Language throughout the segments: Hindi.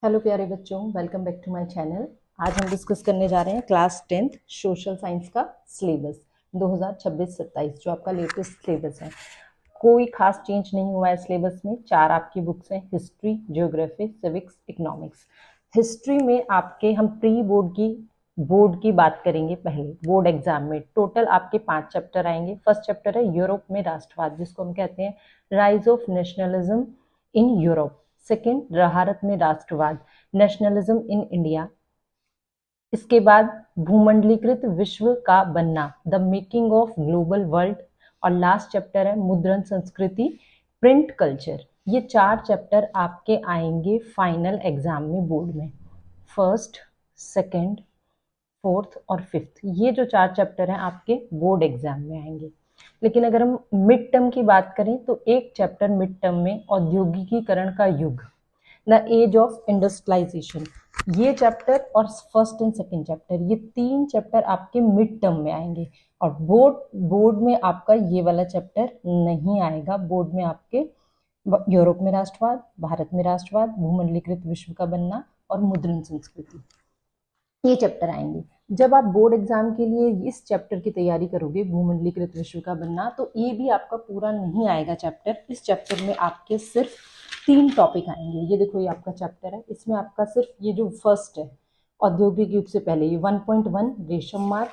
हेलो प्यारे बच्चों, welcome back to my channel. आज हम डिस्कस करने जा रहे हैं क्लास 10th सोशल साइंस का सिलेबस 2026-27 जो आपका लेटेस्ट सिलेबस है। कोई खास चेंज नहीं हुआ है सिलेबस में। 4 आपकी बुक्स हैं, history, geography, civics, economics. History में आपके हम प्री बोर्ड की बात करेंगे। पहले बोर्ड एग्जाम में टोटल आपके 5 चैप्टर आएंगे। फर्स्ट चैप्टर है यूरोप में राष्ट्रवाद, जिसको हम कहते हैं rise of nationalism in Europe. Second, Bharat में राष्ट्रवाद, नेशनलिज्म इन इंडिया। इसके बाद भूमंडलीकृत विश्व का बनना, the making of global world. और लास्ट चैप्टर है मुद्रण संस्कृति, प्रिंट कल्चर। ये 4 चैप्टर आपके आएंगे फाइनल एग्जाम में बोर्ड में। फर्स्ट, सेकंड, फोर्थ और फिफ्थ, ये जो 4 चैप्टर हैं आपके बोर्ड एग्जाम में आएंगे। लेकिन अगर हम मिड टर्म की बात करें तो एक चैप्टर मिड टर्म में औद्योगिकीकरण का युग, द एज ऑफ इंडस्ट्रियलाइजेशन, ये चैप्टर और फर्स्ट एंड सेकंड चैप्टर, ये 3 चैप्टर आपके मिड टर्म में आएंगे। और बोर्ड में आपका ये वाला चैप्टर नहीं आएगा। बोर्ड में आपके यूरोप में राष्ट्रवाद, भारत में राष्ट्रवाद, भूमंडलीकृत विश्व का बनना और मुद्रण संस्कृति, ये चैप्टर आएंगे। जब आप बोर्ड एग्जाम के लिए इस चैप्टर की तैयारी करोगे, भूमंडलीकृत विश्व का बनना, तो ये भी आपका पूरा नहीं आएगा चैप्टर। इस चैप्टर में आपके सिर्फ 3 टॉपिक आएंगे। ये देखो, ये आपका चैप्टर है, इसमें आपका सिर्फ ये जो फर्स्ट है औद्योगिक युग से पहले, ये 1.1 रेशम मार्ग,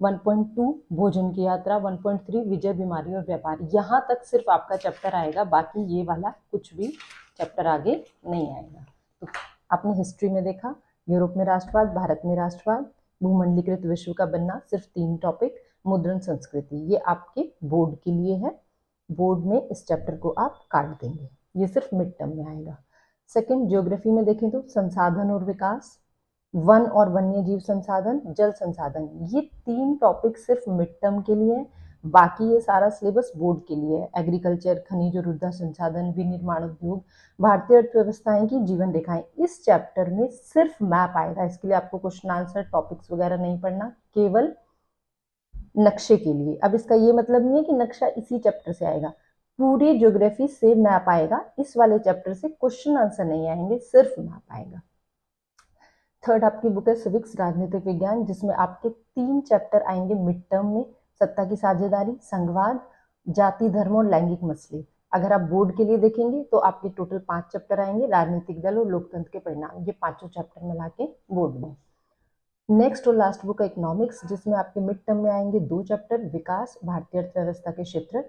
1.2 भोजन की यात्रा, 1.3 विजय, बीमारी और व्यापार, यहाँ तक सिर्फ आपका चैप्टर आएगा। बाकी ये वाला कुछ भी चैप्टर आगे नहीं आएगा। तो आपने हिस्ट्री में देखा यूरोप में राष्ट्रवाद, भारत में राष्ट्रवाद, भूमंडलीकृत विश्व का बनना, सिर्फ 3 टॉपिक, मुद्रण संस्कृति, ये आपके बोर्ड के लिए है। बोर्ड में इस चैप्टर को आप काट देंगे, ये सिर्फ मिड टर्म में आएगा। सेकंड, ज्योग्राफी में देखें तो संसाधन और विकास, वन और वन्य जीव संसाधन, जल संसाधन, ये 3 टॉपिक सिर्फ मिड टर्म के लिए है। बाकी ये सारा सिलेबस बोर्ड के लिए है। एग्रीकल्चर, खनिज और ऊर्जा संसाधन, विनिर्माण उद्योग, भारतीय अर्थव्यवस्थाएं की जीवन रेखाएं, इस चैप्टर में सिर्फ मैप आएगा। इसके लिए आपको क्वेश्चन आंसर टॉपिक्स वगैरह नहीं पढ़ना, केवल नक्शे के लिए। अब इसका ये मतलब नहीं है कि नक्शा इसी चैप्टर से आएगा, पूरी ज्योग्राफी से मैप आएगा। इस वाले चैप्टर से क्वेश्चन आंसर नहीं आएंगे, सिर्फ मैप आएगा। थर्ड आपकी बुक है सिविक्स, राजनीतिक विज्ञान, जिसमें आपके 3 चैप्टर आएंगे मिड टर्म में, सत्ता की साझेदारी, संघवाद, जाति, धर्म और लैंगिक मसले। अगर आप बोर्ड के लिए देखेंगे तो आपके टोटल 5 चैप्टर आएंगे, राजनीतिक दल और लोकतंत्र के परिणाम, ये 5 चैप्टर मिला के बोर्ड में। नेक्स्ट और लास्ट बुक है इकोनॉमिक्स, जिसमें आपके मिड टर्म में आएंगे 2 चैप्टर, विकास, भारतीय अर्थव्यवस्था के क्षेत्र।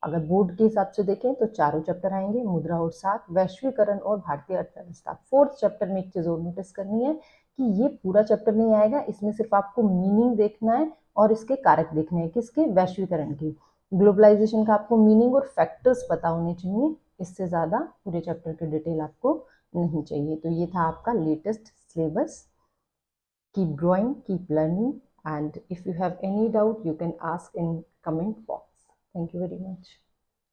अगर बोर्ड के हिसाब से देखें तो चारों चैप्टर आएंगे, मुद्रा और साख, वैश्वीकरण और भारतीय अर्थव्यवस्था। फोर्थ चैप्टर में एक चीज और नोटिस करनी है कि ये पूरा चैप्टर नहीं आएगा, इसमें सिर्फ आपको मीनिंग देखना है और इसके कारक देखने हैं। किसके? वैश्वीकरण के। ग्लोबलाइजेशन का आपको मीनिंग और फैक्टर्स पता होने चाहिए, इससे ज्यादा पूरे चैप्टर की डिटेल आपको नहीं चाहिए। तो ये था आपका latest syllabus. Keep growing, keep learning, and if you have any doubt you can ask in comment box. Thank you very much.